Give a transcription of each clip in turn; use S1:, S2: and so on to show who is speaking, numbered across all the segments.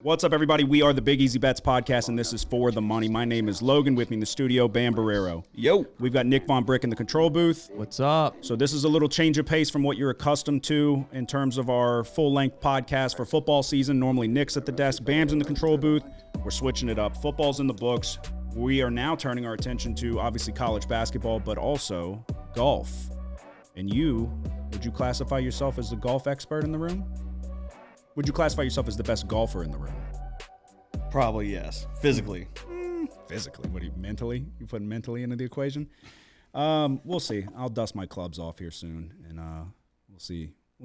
S1: What's up, everybody? We are the Big Easy Bets podcast, and this is For The Money. My name is Logan. With me in the studio, Bam Barrero.
S2: Yo.
S1: We've got Nick Von Brick in the control booth.
S3: What's up?
S1: So this is a little change of pace from what you're accustomed to in terms of our full-length podcast for football season. Normally, Nick's at the desk, Bam's in the control booth. We're switching it up. Football's in the books. We are now turning our attention to, obviously, college basketball, but also golf. And would you classify yourself as the golf expert in the room? Would you classify yourself as the best golfer in the room?
S2: Probably yes. Physically.
S1: Physically? What do you, mentally? You putting mentally into the equation? We'll see. I'll dust my clubs off here soon, and we'll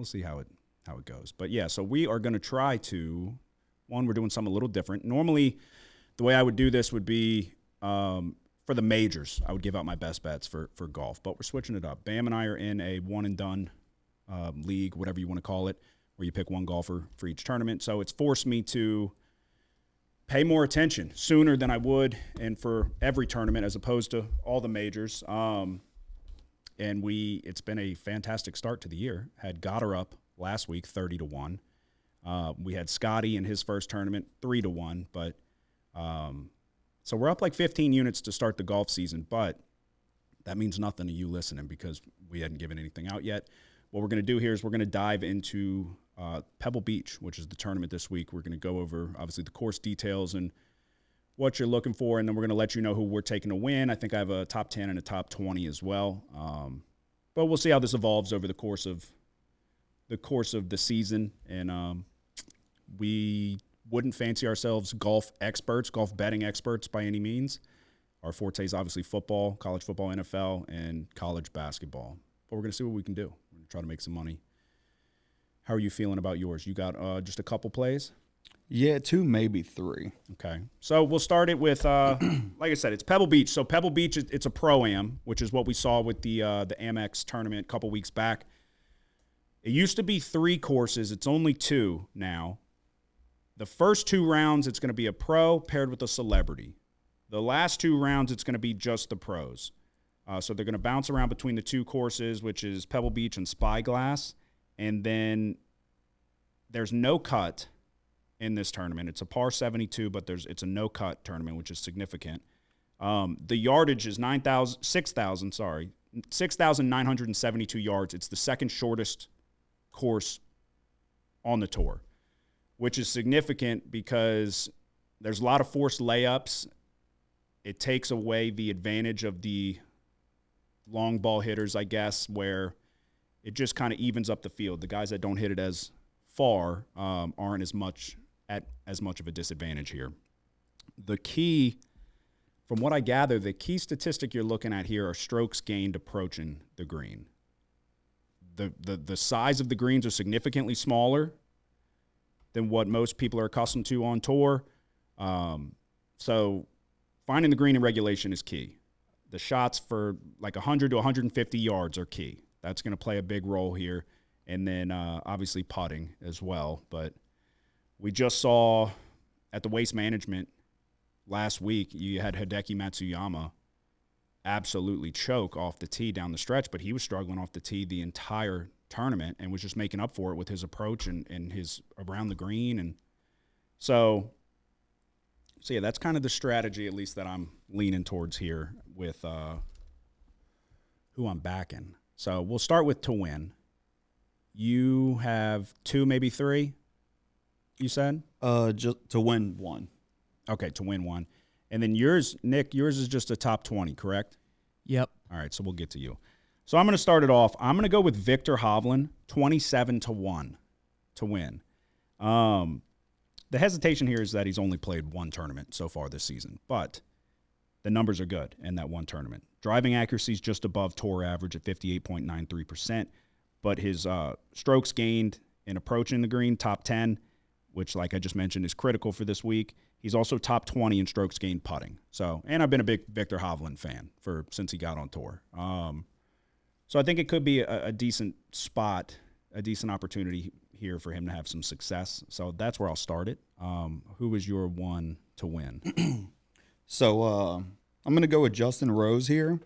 S1: see how it goes. But yeah, so we are going to try to, we're doing something a little different. Normally, the way I would do this would be for the majors. I would give out my best bets for golf, but we're switching it up. Bam and I are in a one-and-done league, whatever you want to call it, where you pick one golfer for each tournament. So it's forced me to pay more attention sooner than I would, and for every tournament as opposed to all the majors. And it's been a fantastic start to the year. Had Goddard up last week 30-1. We had Scotty in his first tournament 3-1, but so we're up like 15 units to start the golf season, but that means nothing to you listening because we hadn't given anything out yet. What we're going to do here is we're going to dive into Pebble Beach, which is the tournament this week. We're going to go over, obviously, the course details and what you're looking for, and then we're going to let you know who we're taking to win. I think I have a top 10 and a top 20 as well. But we'll see how this evolves over the course of the season. And we wouldn't fancy ourselves golf experts, golf betting experts by any means. Our forte is obviously football, college football, NFL, and college basketball. But we're going to see what we can do. We're going to try to make some money. How are you feeling about yours? You got just a couple plays?
S2: Yeah, 2, maybe 3.
S1: Okay. So we'll start it with, like I said, it's Pebble Beach. So Pebble Beach, it's a Pro-Am, which is what we saw with the Amex tournament a couple weeks back. It used to be 3 courses. It's only 2 now. The first 2 rounds, it's going to be a pro paired with a celebrity. The last 2 rounds, it's going to be just the pros. So they're going to bounce around between the 2 courses, which is Pebble Beach and Spyglass. And then there's no cut in this tournament. It's a par 72, but it's a no cut tournament, which is significant. The yardage is 6,972 yards. It's the second shortest course on the tour, which is significant because there's a lot of forced layups. It takes away the advantage of the long ball hitters, I guess, where it just kind of evens up the field. The guys that don't hit it as far aren't as much of a disadvantage here. The key, from what I gather, the key statistic you're looking at here are strokes gained approaching the green. The size of the greens are significantly smaller than what most people are accustomed to on tour. So finding the green in regulation is key. The shots for like 100 to 150 yards are key. That's going to play a big role here. And then obviously putting as well. But we just saw at the Waste Management last week, you had Hideki Matsuyama absolutely choke off the tee down the stretch, but he was struggling off the tee the entire tournament and was just making up for it with his approach and his around the green. And so yeah, that's kind of the strategy, at least that I'm leaning towards here with who I'm backing. So we'll start with to win. You have 2, maybe 3, you said?
S2: Just to win 1.
S1: Okay, to win 1. And then yours, Nick, yours is just a top 20, correct?
S3: Yep.
S1: All right, so we'll get to you. So I'm going to start it off. I'm going to go with Victor Hovland, 27-1 to win. The hesitation here is that he's only played 1 tournament so far this season, but the numbers are good in that 1 tournament. Driving accuracy is just above tour average at 58.93%, but his strokes gained in approaching the green, top 10, which, like I just mentioned, is critical for this week. He's also top 20 in strokes gained putting. So, and I've been a big Victor Hovland fan since he got on tour. So I think it could be a decent spot, a decent opportunity here for him to have some success. So that's where I'll start it. Who is your 1 to win?
S2: So I'm going to go with Justin Rose here.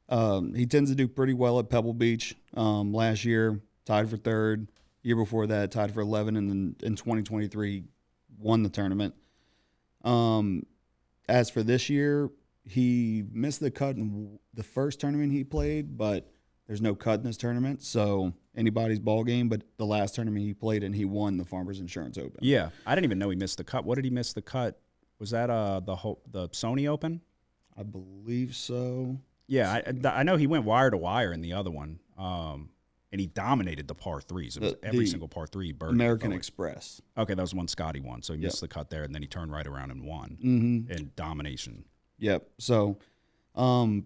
S2: He tends to do pretty well at Pebble Beach. Last year, tied for 3rd. Year before that, tied for 11. And then in 2023, won the tournament. As for this year, he missed the cut in the first tournament he played, but there's no cut in this tournament, so anybody's ball game. But the last tournament he played in, he won the Farmers Insurance Open.
S1: Yeah, I didn't even know he missed the cut. What did he miss the cut? Was that the Sony Open?
S2: I believe so.
S1: Yeah, I know he went wire to wire in the other one, and he dominated the par threes. It was every single par three.
S2: American Express.
S1: Okay, that was one Scotty won, so he missed the cut there, and then he turned right around and won in domination.
S2: Yep. So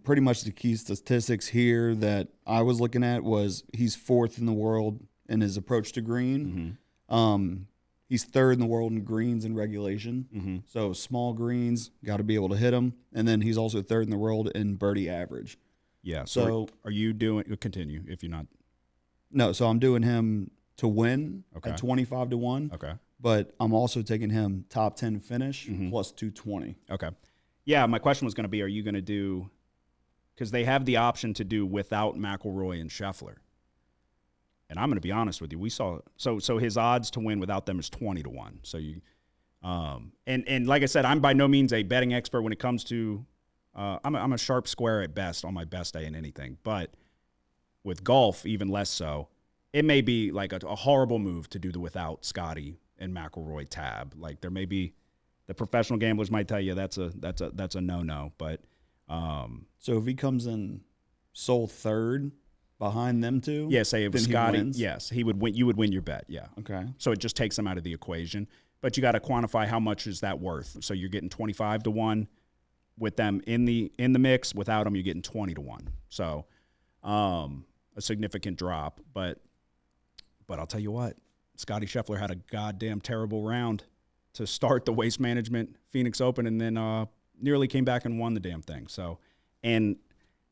S2: pretty much the key statistics here that I was looking at was he's 4th in the world in his approach to green. He's 3rd in the world in greens in regulation. So small greens, got to be able to hit them. And then he's also 3rd in the world in birdie average.
S1: Yeah. So are you doing – continue if you're not –
S2: No, so I'm doing him to win at 25-1.
S1: Okay.
S2: But I'm also taking him top 10 finish plus 220.
S1: Okay. Yeah, my question was going to be, are you going to do – because they have the option to do without McIlroy and Scheffler. And I'm going to be honest with you. We saw so his odds to win without them is 20-1. So you and like I said, I'm by no means a betting expert when it comes to I'm a sharp square at best on my best day in anything. But with golf, even less so. It may be like a horrible move to do the without Scotty and McIlroy tab. Like there may be the professional gamblers might tell you that's a no-no. But
S2: so if he comes in sole 3rd behind them two,
S1: yeah, say if Scotty,
S2: he
S1: yes, he would win. You would win your bet, yeah.
S2: Okay.
S1: So it just takes them out of the equation, but you got to quantify how much is that worth. So you're getting 25-1 with them in the mix. Without them, you're getting 20-1. So a significant drop, but I'll tell you what, Scotty Scheffler had a goddamn terrible round to start the Waste Management Phoenix Open, and then nearly came back and won the damn thing. So, and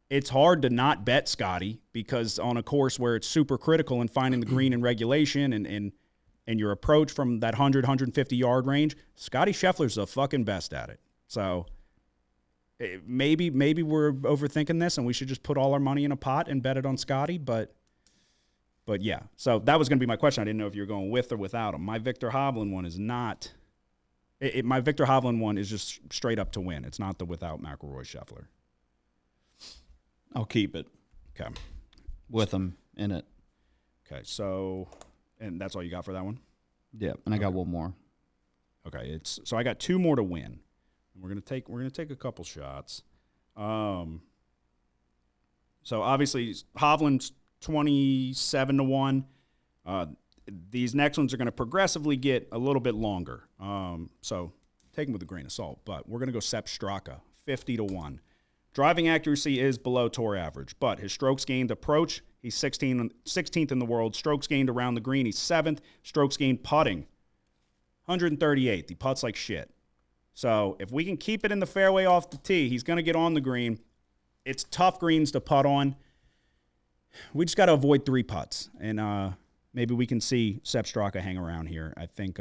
S1: it's hard to not bet Scotty because on a course where it's super critical in finding the green in regulation and your approach from that 100, 150-yard range, Scotty Scheffler's the fucking best at it. So maybe we're overthinking this and we should just put all our money in a pot and bet it on Scotty, but yeah. So that was going to be my question. I didn't know if you were going with or without him. My Victor Hovland one is not my Victor Hovland one is just straight up to win. It's not the without McIlroy Scheffler.
S2: I'll keep it.
S1: Okay.
S2: With him in it.
S1: Okay, so and that's all you got for that one?
S2: Yeah, and I got one more.
S1: Okay, so I got 2 more to win. And we're gonna take a couple shots. So obviously Hovland's 27-1. These next ones are gonna progressively get a little bit longer. So take them with a grain of salt. But we're gonna go Sepp Straka, 50-1. Driving accuracy is below tour average, but his strokes gained approach, he's 16th in the world. Strokes gained around the green, he's 7th. Strokes gained putting, 138th. He putts like shit. So if we can keep it in the fairway off the tee, he's going to get on the green. It's tough greens to putt on. We just got to avoid 3 putts, and maybe we can see Sepp Straka hang around here. I think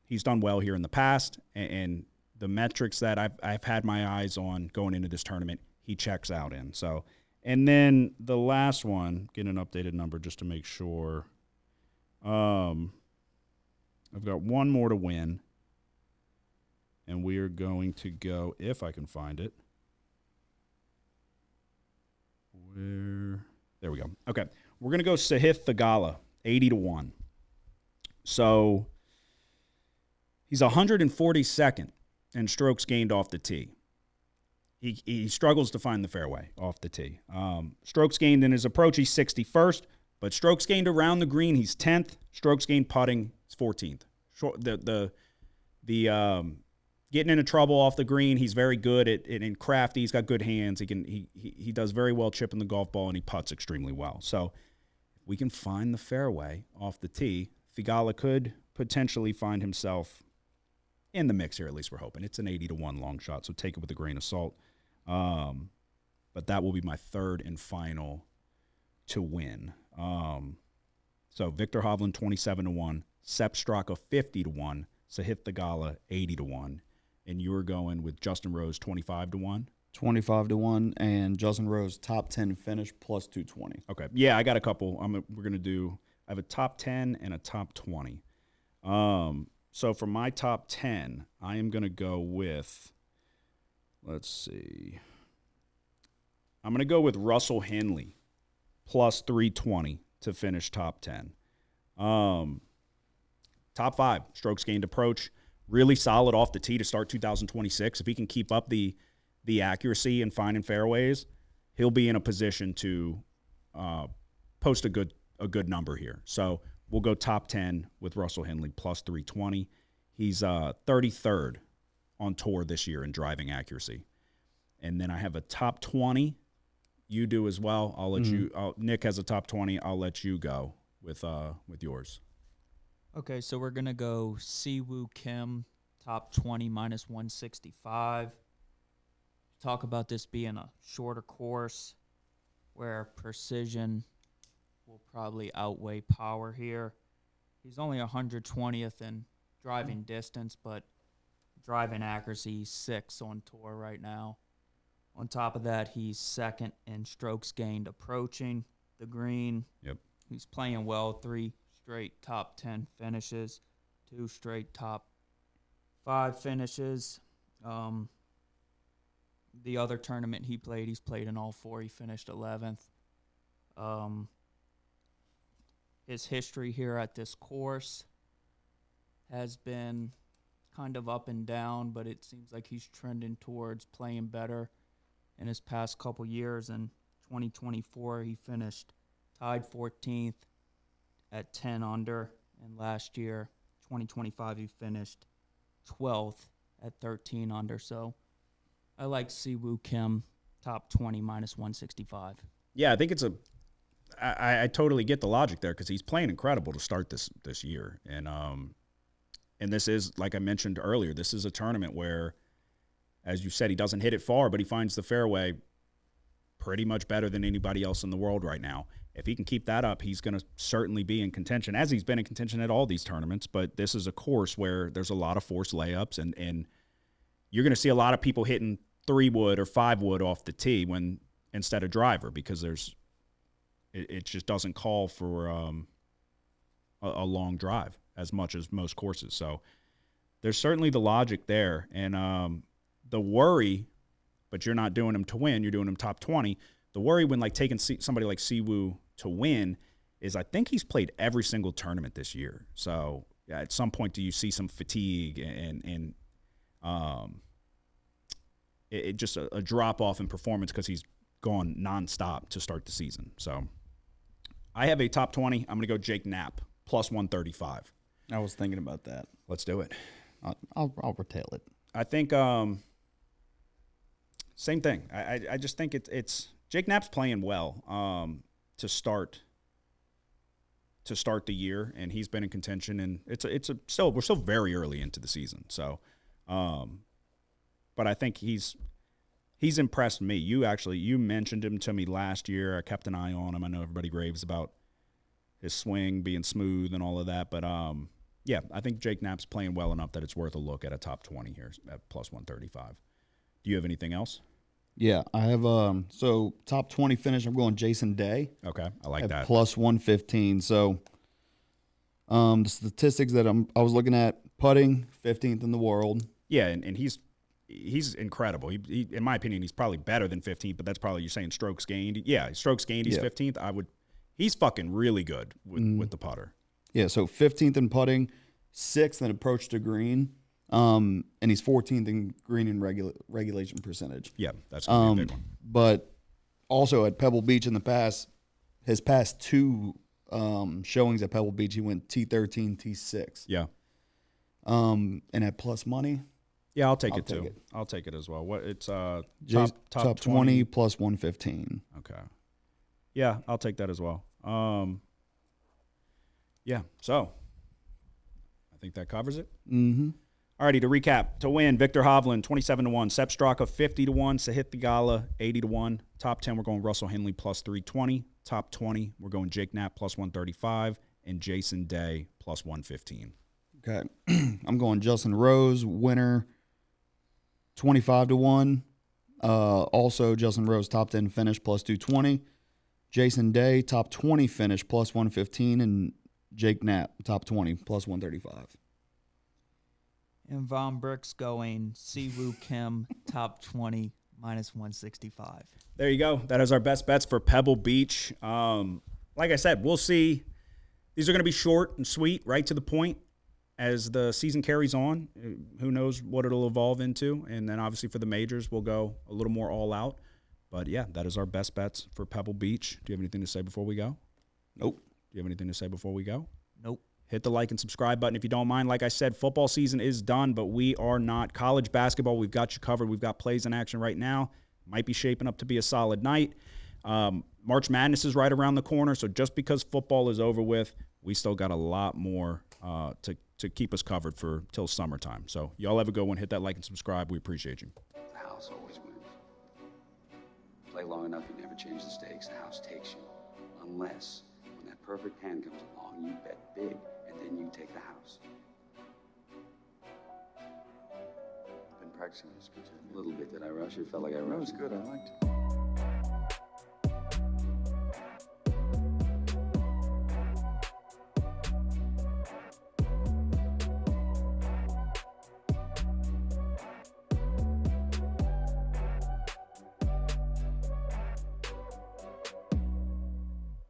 S1: he's done well here in the past, and the metrics that I've had my eyes on going into this tournament, he checks out in. So, and then the last one, get an updated number just to make sure. I've got one more to win, and we are going to go, if I can find it. There we go. Okay, we're going to go Sahith Theegala, 80-1. So he's 142nd. And strokes gained off the tee. He struggles to find the fairway off the tee. Strokes gained in his approach, he's 61st. But strokes gained around the green, he's 10th. Strokes gained putting, he's 14th. Getting into trouble off the green, he's very good at and crafty. He's got good hands. He does very well chipping the golf ball, and he putts extremely well. So if we can find the fairway off the tee, Theegala could potentially find himself in the mix here, at least we're hoping. It's an 80-1 long shot, so take it with a grain of salt. But that will be my 3rd and final to win. So Victor Hovland, 27-1. Sepp Straka, 50-1. Sahith Theegala, 80-1. And you were going with Justin Rose, 25-1?
S2: 25-1, and Justin Rose, top 10 finish, plus 220.
S1: Okay. Yeah, I got a couple. We're going to do – I have a top 10 and a top 20. So for my top 10, I am going to go with, let's see. I'm going to go with Russell Henley plus 320 to finish top 10. Top 5, strokes gained approach. Really solid off the tee to start 2026. If he can keep up the accuracy and finding fairways, he'll be in a position to post a good number here. So we'll go top 10 with Russell Henley plus 320. He's 33rd on tour this year in driving accuracy. And then I have a top 20. You do as well. I'll let you. Nick has a top 20. I'll let you go with yours.
S3: Okay, so we're going to go Siwoo Kim, top 20, minus 165. Talk about this being a shorter course where precision will probably outweigh power here. He's only 120th in driving distance, but driving accuracy, he's 6th on tour right now. On top of that, he's 2nd in strokes gained approaching the green.
S1: Yep.
S3: He's playing well, 3 straight top 10 finishes, 2 straight top 5 finishes. The other tournament he played, he's played in all 4. He finished 11th. His history here at this course has been kind of up and down, but it seems like he's trending towards playing better in his past couple years. In 2024, he finished tied 14th at 10 under, and last year, 2025, he finished 12th at 13 under. So I like Siwoo Kim, top 20, minus 165.
S1: Yeah, I think it's I totally get the logic there because he's playing incredible to start this year. And this is, like I mentioned earlier, this is a tournament where, as you said, he doesn't hit it far, but he finds the fairway pretty much better than anybody else in the world right now. If he can keep that up, he's going to certainly be in contention, as he's been in contention at all these tournaments. But this is a course where there's a lot of forced layups, and you're going to see a lot of people hitting 3-wood or 5-wood off the tee instead of driver, because it just doesn't call for a long drive as much as most courses. So there's certainly the logic there. And the worry, but you're not doing them to win, you're doing them top 20. The worry when taking somebody like Siwoo to win is I think he's played every single tournament this year. So at some point, do you see some fatigue and it just a drop off in performance because he's gone nonstop to start the season. So I have a top 20. I'm going to go Jake Knapp plus 135.
S2: I was thinking about that.
S1: Let's do it.
S2: I'll retail it.
S1: I think same thing. I just think it's Jake Knapp's playing well to start the year, and he's been in contention, and we're still very early into the season. So, but I think he's impressed me. You mentioned him to me last year. I kept an eye on him. I know everybody raves about his swing being smooth and all of that, but yeah, I think Jake Knapp's playing well enough that it's worth a look at a top 20 here at plus 135. Do you have anything else?
S2: Yeah, I have so top 20 finish. I'm going Jason Day.
S1: Okay, I like that.
S2: Plus 115. So the statistics that I was looking at, putting 15th in the world.
S1: Yeah, and he's incredible. He in my opinion, he's probably better than 15th, but that's probably you're saying strokes gained. Yeah, strokes gained, he's 15th. He's fucking really good with the putter.
S2: Yeah, so 15th in putting, 6th in approach to green, and he's 14th in green and regulation percentage.
S1: Yeah, that's gonna be a big one.
S2: But also at Pebble Beach in the past, his past 2 showings at Pebble Beach, he went T13, T6.
S1: Yeah.
S2: And at Plus Money.
S1: Yeah, I'll take it too. I'll take it as well. What it's
S2: top 20 plus 115.
S1: Okay. Yeah, I'll take that as well. Yeah, so I think that covers it.
S2: Mm-hmm.
S1: Alrighty, to recap, to win, Victor Hovland, 27-1, Sepp Straka, 50-1, Sahith Theegala, 80-1. Top 10, we're going Russell Henley plus 320. Top 20, we're going Jake Knapp plus 135, and Jason Day plus 115.
S2: Okay. I'm going Justin Rose, winner, 25-1. Also, Justin Rose, top 10 finish, plus 220. Jason Day, top 20 finish, plus 115. And Jake Knapp, top 20, plus 135.
S3: And Von Brick's going Siwoo Kim, top 20, -165.
S1: There you go. That is our best bets for Pebble Beach. Like I said, we'll see. These are going to be short and sweet, right to the point as the season carries on. Who knows what it'll evolve into. And then obviously for the majors, we'll go a little more all out. But, yeah, that is our best bets for Pebble Beach. Do you have anything to say before we go?
S2: Nope.
S1: Do you have anything to say before we go?
S3: Nope.
S1: Hit the like and subscribe button if you don't mind. Like I said, football season is done, but we are not. College basketball, we've got you covered. We've got plays in action right now. Might be shaping up to be a solid night. March Madness is right around the corner, so just because football is over with, we still got a lot more to keep us covered for till summertime. So y'all have a good one. Hit that like and subscribe. We appreciate you.
S4: The house always wins. Play long enough, you never change the stakes. The house takes you. Unless, when that perfect hand comes along, you bet big, and then you take the house. I've been practicing this pitch. A little bit. Did I rush it? Felt like I rushed.
S5: That was good. I liked it.